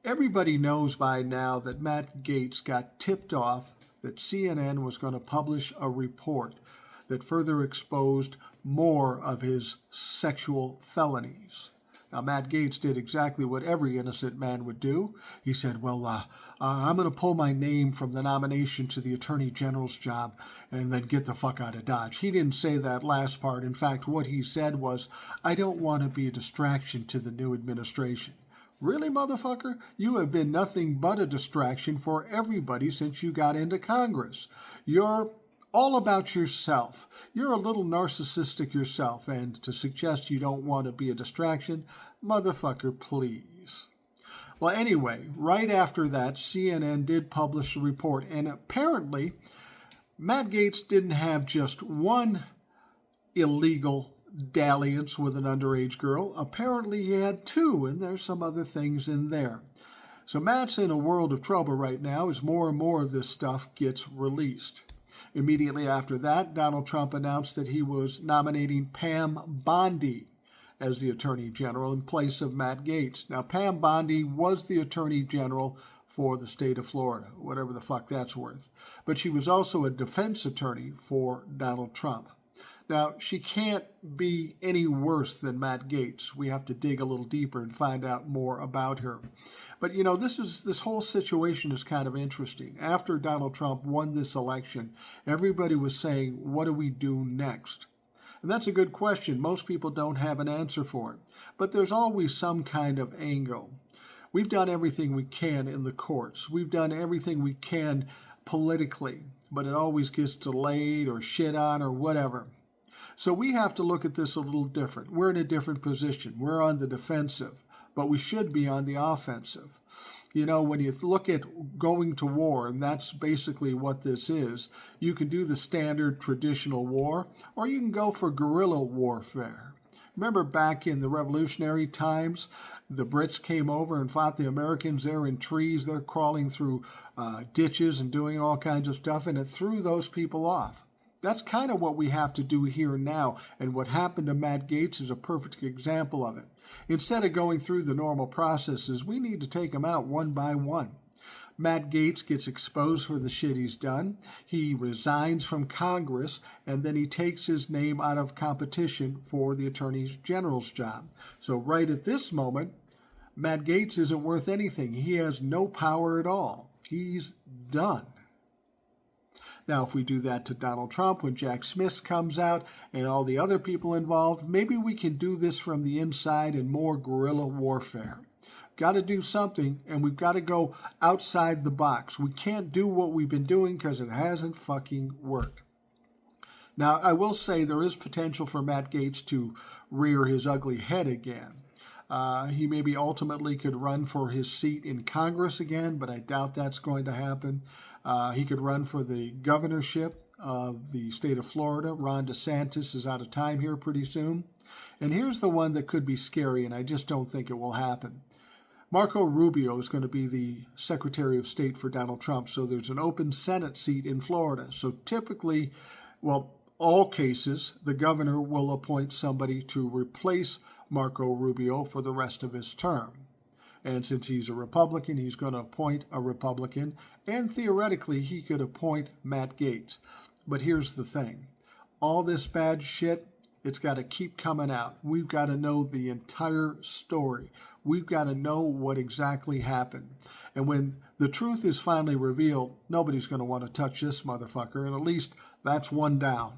Everybody knows by now that Matt Gaetz got tipped off that CNN was going to publish a report that further exposed more of his sexual felonies. Now, Matt Gaetz did exactly what every innocent man would do. He said, I'm going to pull my name from the nomination to the Attorney General's job and then get the fuck out of Dodge. He didn't say that last part. In fact, what he said was, I don't want to be a distraction to the new administration. Really, motherfucker? You have been nothing but a distraction for everybody since you got into Congress. You're all about yourself. You're a little narcissistic yourself, and to suggest you don't want to be a distraction, motherfucker, please. Well, anyway, right after that, CNN did publish a report, and apparently, Matt Gaetz didn't have just one illegal dalliance with an underage girl. Apparently he had two, and there's some other things in there. So Matt's in a world of trouble right now as more and more of this stuff gets released. Immediately after that, Donald Trump announced that he was nominating Pam Bondi as the Attorney General in place of Matt Gaetz. Now, Pam Bondi was the Attorney General for the state of Florida, whatever the fuck that's worth. But she was also a defense attorney for Donald Trump. Now, she can't be any worse than Matt Gaetz. We have to dig a little deeper and find out more about her. But, this whole situation is kind of interesting. After Donald Trump won this election, everybody was saying, what do we do next? And that's a good question. Most people don't have an answer for it. But there's always some kind of angle. We've done everything we can in the courts. We've done everything we can politically, but it always gets delayed or shit on or whatever. So we have to look at this a little different. We're in a different position. We're on the defensive, but we should be on the offensive. When you look at going to war, and that's basically what this is, you can do the standard traditional war, or you can go for guerrilla warfare. Remember back in the revolutionary times, the Brits came over and fought the Americans. They're in trees, they're crawling through ditches and doing all kinds of stuff, and it threw those people off. That's kind of what we have to do here now, and what happened to Matt Gaetz is a perfect example of it. Instead of going through the normal processes, we need to take them out one by one. Matt Gaetz gets exposed for the shit he's done. He resigns from Congress, and then he takes his name out of competition for the Attorney General's job. So right at this moment, Matt Gaetz isn't worth anything. He has no power at all. He's done. Now, if we do that to Donald Trump when Jack Smith comes out and all the other people involved, maybe we can do this from the inside in more guerrilla warfare. Got to do something, and we've got to go outside the box. We can't do what we've been doing because it hasn't fucking worked. Now, I will say there is potential for Matt Gaetz to rear his ugly head again. He maybe ultimately could run for his seat in Congress again, but I doubt that's going to happen. He could run for the governorship of the state of Florida. Ron DeSantis is out of time here pretty soon. And here's the one that could be scary, and I just don't think it will happen. Marco Rubio is going to be the Secretary of State for Donald Trump, so there's an open Senate seat in Florida. So typically, all cases, the governor will appoint somebody to replace Marco Rubio for the rest of his term. And since he's a Republican, he's going to appoint a Republican, and theoretically, he could appoint Matt Gaetz. But here's the thing. All this bad shit, it's got to keep coming out. We've got to know the entire story. We've got to know what exactly happened. And when the truth is finally revealed, nobody's going to want to touch this motherfucker, and at least that's one down.